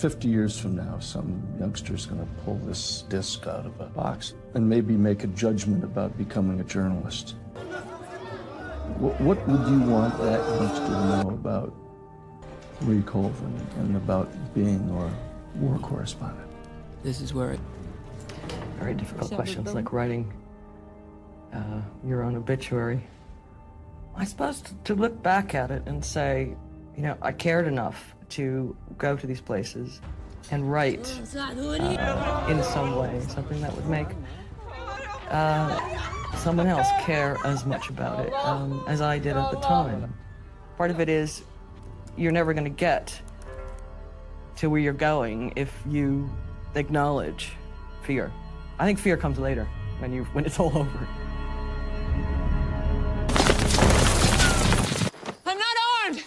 "50 years from now, some youngster's going to pull this disc out of a box and maybe make a judgment about becoming a journalist. What would you want that youngster to know about Lee Colvin and about being our war correspondent?" This is where it... Very difficult question. It's like writing your own obituary. I suppose to look back at it and say, you know, I cared enough to go to these places and write in some way, something that would make someone else care as much about it as I did at the time. Part of it is you're never going to get to where you're going if you acknowledge fear. I think fear comes later when it's all over. I'm not armed!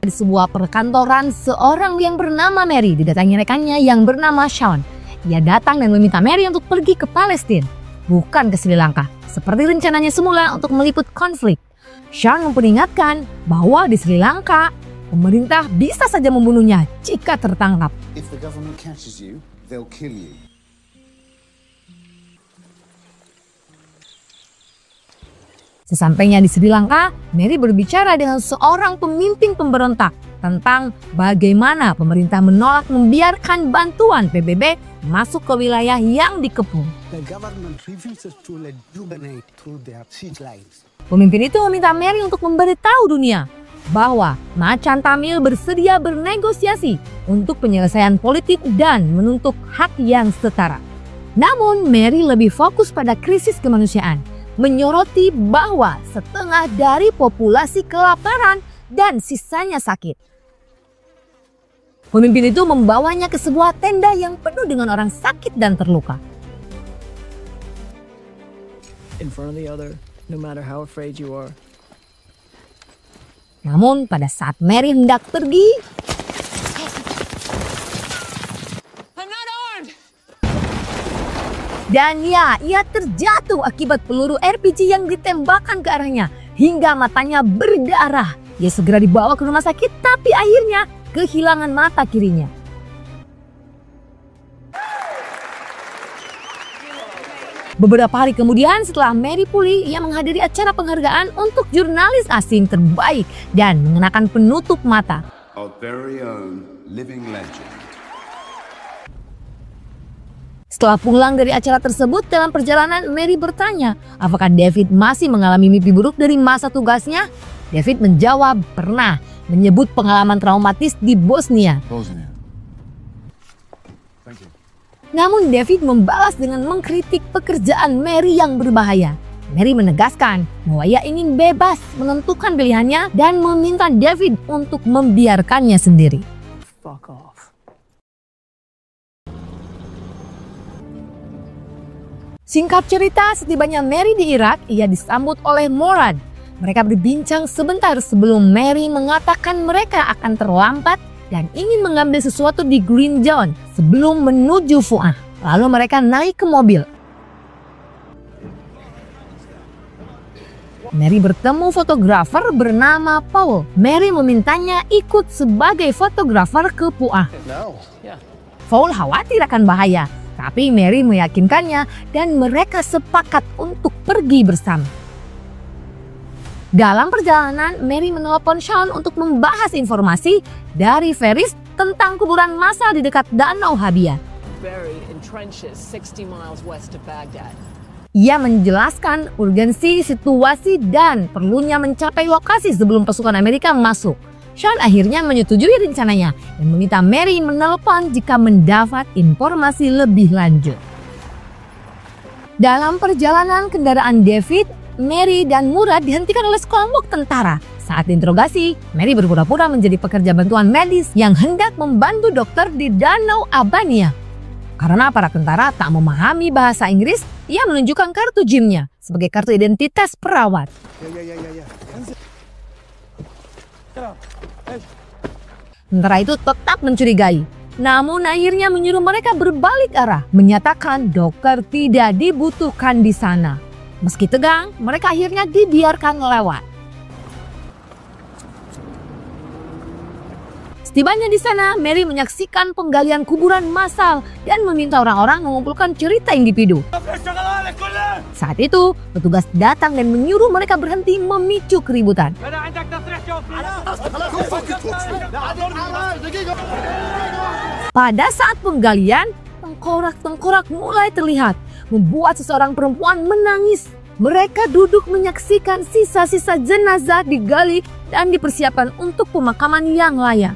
Di sebuah perkantoran, seorang yang bernama Mary didatangi rekannya yang bernama Sean. Ia datang dan meminta Mary untuk pergi ke Palestina, bukan ke Sri Lanka, seperti rencananya semula untuk meliput konflik. Sean memperingatkan bahwa di Sri Lanka, pemerintah bisa saja membunuhnya jika tertangkap. If the government catches you, they'll kill you. Sesampainya di Sri Lanka, Mary berbicara dengan seorang pemimpin pemberontak tentang bagaimana pemerintah menolak membiarkan bantuan PBB masuk ke wilayah yang dikepung. Pemimpin itu meminta Mary untuk memberitahu dunia bahwa Macan Tamil bersedia bernegosiasi untuk penyelesaian politik dan menuntut hak yang setara. Namun Mary lebih fokus pada krisis kemanusiaan, menyoroti bahwa setengah dari populasi kelaparan dan sisanya sakit. Pemimpin itu membawanya ke sebuah tenda yang penuh dengan orang sakit dan terluka. In front of the other, no matter how afraid you are. Namun pada saat Mary hendak pergi, dan ia terjatuh akibat peluru RPG yang ditembakkan ke arahnya hingga matanya berdarah. Ia segera dibawa ke rumah sakit tapi akhirnya kehilangan mata kirinya. Beberapa hari kemudian setelah Mary pulih, ia menghadiri acara penghargaan untuk jurnalis asing terbaik dan mengenakan penutup mata. Our very own living legend. Setelah pulang dari acara tersebut, dalam perjalanan Mary bertanya apakah David masih mengalami mimpi buruk dari masa tugasnya. David menjawab pernah, menyebut pengalaman traumatis di Bosnia. Namun David membalas dengan mengkritik pekerjaan Mary yang berbahaya. Mary menegaskan bahwa ia ingin bebas menentukan pilihannya dan meminta David untuk membiarkannya sendiri. Fuck off. Singkat cerita, setibanya Mary di Irak, ia disambut oleh Morad. Mereka berbincang sebentar sebelum Mary mengatakan mereka akan terlambat dan ingin mengambil sesuatu di Green Zone sebelum menuju Fu'ah. Lalu mereka naik ke mobil. Mary bertemu fotografer bernama Paul. Mary memintanya ikut sebagai fotografer ke Fu'ah. Paul khawatir akan bahaya, tapi Mary meyakinkannya dan mereka sepakat untuk pergi bersama. Dalam perjalanan, Mary menelpon Sean untuk membahas informasi dari Ferris tentang kuburan massal di dekat Danau Habia. Ia menjelaskan urgensi situasi dan perlunya mencapai lokasi sebelum pasukan Amerika masuk. Sean akhirnya menyetujui rencananya dan meminta Mary menelpon jika mendapat informasi lebih lanjut. Dalam perjalanan kendaraan David, Mary dan Murad dihentikan oleh sekelompok tentara. Saat diinterogasi, Mary berpura-pura menjadi pekerja bantuan medis yang hendak membantu dokter di Danau Albania. Karena para tentara tak memahami bahasa Inggris, ia menunjukkan kartu gymnya sebagai kartu identitas perawat. Tentara itu tetap mencurigai, namun akhirnya menyuruh mereka berbalik arah, menyatakan dokter tidak dibutuhkan di sana. Meski tegang, mereka akhirnya dibiarkan lewat. Setibanya di sana, Mary menyaksikan penggalian kuburan massal dan meminta orang-orang mengumpulkan cerita individu. Saat itu, petugas datang dan menyuruh mereka berhenti memicu keributan. Pada saat penggalian, tengkorak-tengkorak mulai terlihat, membuat seseorang perempuan menangis. Mereka duduk menyaksikan sisa-sisa jenazah digali dan dipersiapkan untuk pemakaman yang layak.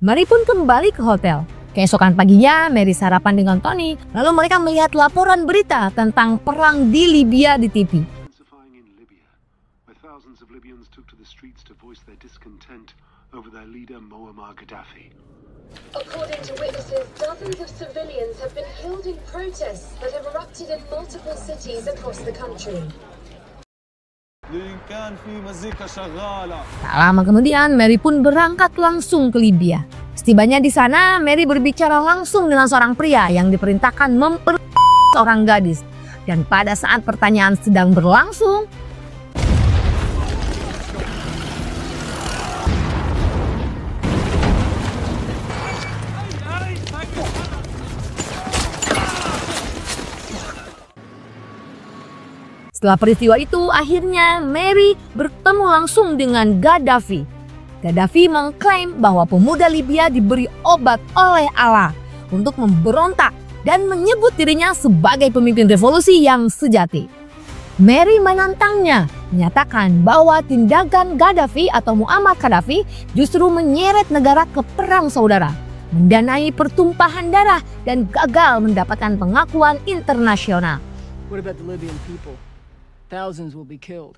Mary pun kembali ke hotel. Keesokan paginya, Mary sarapan dengan Tony. Lalu mereka melihat laporan berita tentang perang di Libya di TV. According to witnesses, dozens of civilians have been killed in protests that have erupted in multiple cities across the country. Tak lama kemudian, Mary pun berangkat langsung ke Libya. Setibanya di sana, Mary berbicara langsung dengan seorang pria yang diperintahkan memperkosa seorang gadis. Dan pada saat pertanyaan sedang berlangsung, setelah peristiwa itu, akhirnya Mary bertemu langsung dengan Gaddafi. Gaddafi mengklaim bahwa pemuda Libya diberi obat oleh Allah untuk memberontak dan menyebut dirinya sebagai pemimpin revolusi yang sejati. Mary menantangnya, menyatakan bahwa tindakan Gaddafi atau Muammar Gaddafi justru menyeret negara ke perang saudara, mendanai pertumpahan darah dan gagal mendapatkan pengakuan internasional. What about the Libyan people? Thousands will be killed.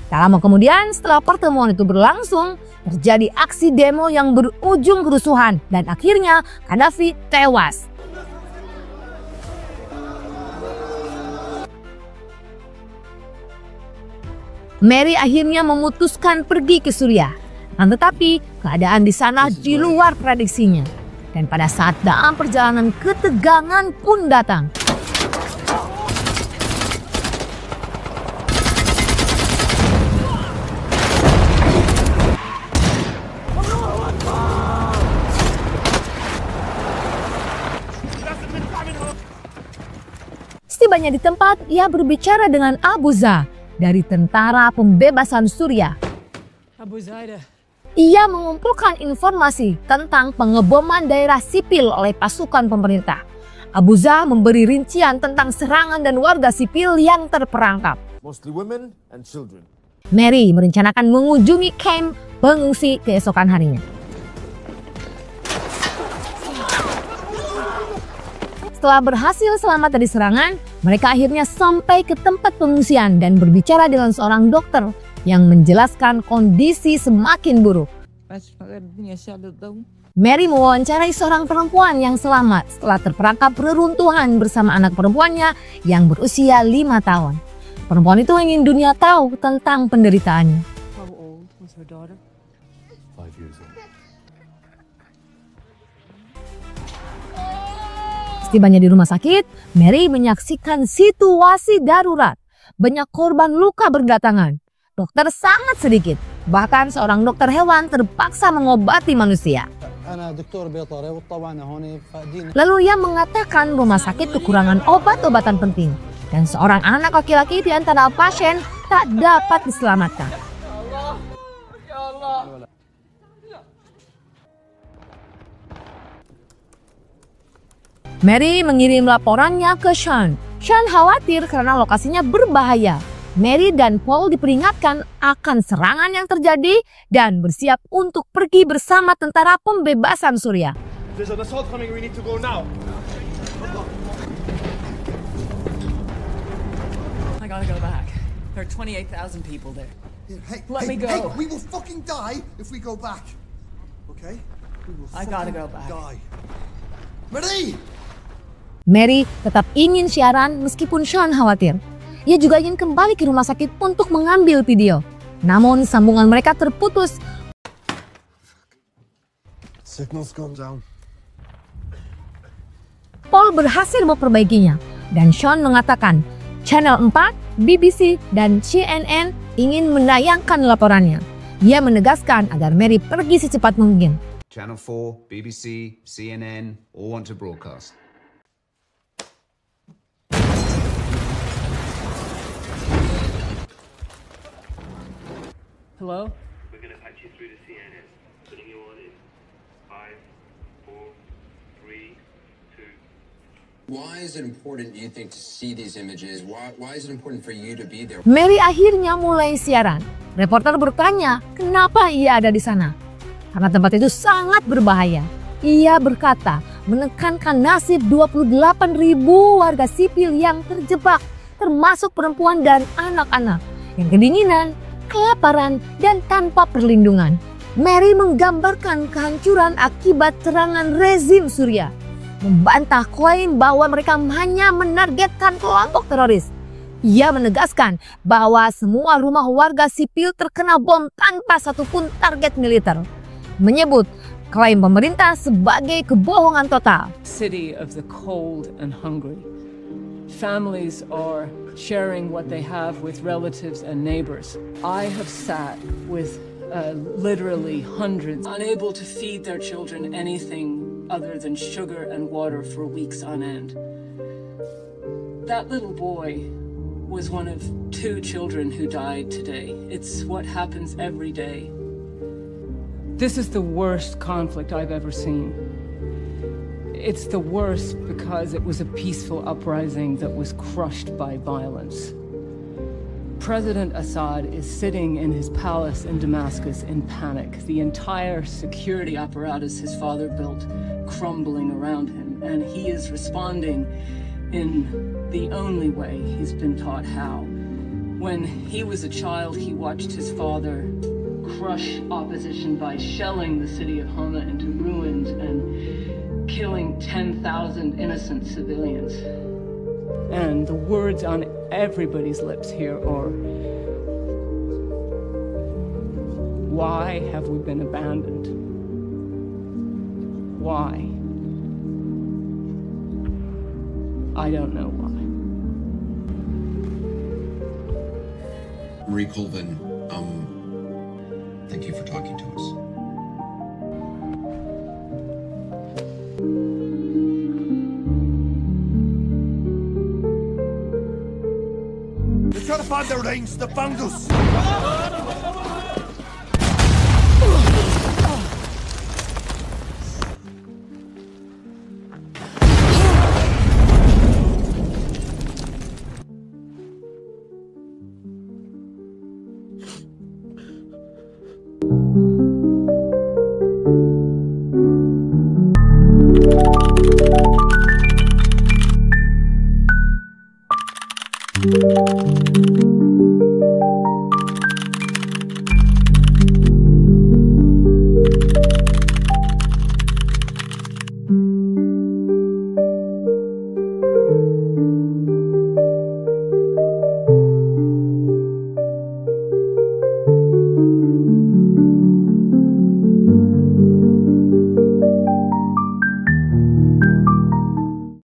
Tak lama kemudian, setelah pertemuan itu berlangsung, terjadi aksi demo yang berujung kerusuhan dan akhirnya Gaddafi tewas. Mary akhirnya memutuskan pergi ke Suriah, tetapi keadaan di sana di luar prediksinya. Dan pada saat dalam perjalanan, ketegangan pun datang. Setibanya di tempat, ia berbicara dengan Abu Zah dari Tentara Pembebasan Suriah. Abu Zaida. Ia mengumpulkan informasi tentang pengeboman daerah sipil oleh pasukan pemerintah. Abu Zah memberi rincian tentang serangan dan warga sipil yang terperangkap. Mostly women and children. Mary merencanakan mengunjungi kamp pengungsi keesokan harinya. Setelah berhasil selamat dari serangan, mereka akhirnya sampai ke tempat pengungsian dan berbicara dengan seorang dokter yang menjelaskan kondisi semakin buruk. Mary mewawancarai seorang perempuan yang selamat setelah terperangkap reruntuhan bersama anak perempuannya yang berusia 5 tahun. Perempuan itu ingin dunia tahu tentang penderitaannya. How old was her daughter? 5 years old. Setibanya di rumah sakit, Mary menyaksikan situasi darurat. Banyak korban luka berdatangan. Dokter sangat sedikit. Bahkan seorang dokter hewan terpaksa mengobati manusia. Lalu ia mengatakan rumah sakit kekurangan obat-obatan penting. Dan seorang anak laki-laki di antara pasien tak dapat diselamatkan. Mary mengirim laporannya ke Sean. Sean khawatir karena lokasinya berbahaya. Mary dan Paul diperingatkan akan serangan yang terjadi dan bersiap untuk pergi bersama Tentara Pembebasan Suriah. gotta go back. There are 28,000 people there. Let me go. Hey, we will fucking die if we go back. Okay? We will I gotta go back. Die. Ready? Mary tetap ingin siaran meskipun Sean khawatir. Ia juga ingin kembali ke rumah sakit untuk mengambil video. Namun sambungan mereka terputus. Signal's gone down. Paul berhasil memperbaikinya dan Sean mengatakan Channel 4, BBC, dan CNN ingin menayangkan laporannya. Ia menegaskan agar Mary pergi secepat mungkin. Channel 4, BBC, CNN, all want to broadcast. Hello? We're going to patch you through to CNN. Putting you on in 5, 4, 3, 2. Why is it important, do you think, to see these images? Why is it important for you to be there? Mary akhirnya mulai siaran. Reporter bertanya kenapa ia ada di sana. Karena tempat itu sangat berbahaya. Ia berkata menekankan nasib 28.000 warga sipil yang terjebak, termasuk perempuan dan anak-anak yang kedinginan, kelaparan, dan tanpa perlindungan. Mary menggambarkan kehancuran akibat serangan rezim Suriah, membantah klaim bahwa mereka hanya menargetkan kelompok teroris. Ia menegaskan bahwa semua rumah warga sipil terkena bom tanpa satupun target militer, menyebut klaim pemerintah sebagai kebohongan total. City of the cold and hungry. Families are sharing what they have with relatives and neighbors. I have sat with literally hundreds, unable to feed their children anything other than sugar and water for weeks on end. That little boy was one of 2 children who died today. It's what happens every day. This is the worst conflict I've ever seen. It's the worst because it was a peaceful uprising that was crushed by violence. President Assad is sitting in his palace in Damascus in panic. The entire security apparatus his father built crumbling around him, and he is responding in the only way he's been taught how. When he was a child, he watched his father crush opposition by shelling the city of Hama into ruins and killing 10,000 innocent civilians. And the words on everybody's lips here are, why have we been abandoned? Why? I don't know why. Marie Colvin, thank you for talking to us. They're trying to find their range. They found us. Thank you.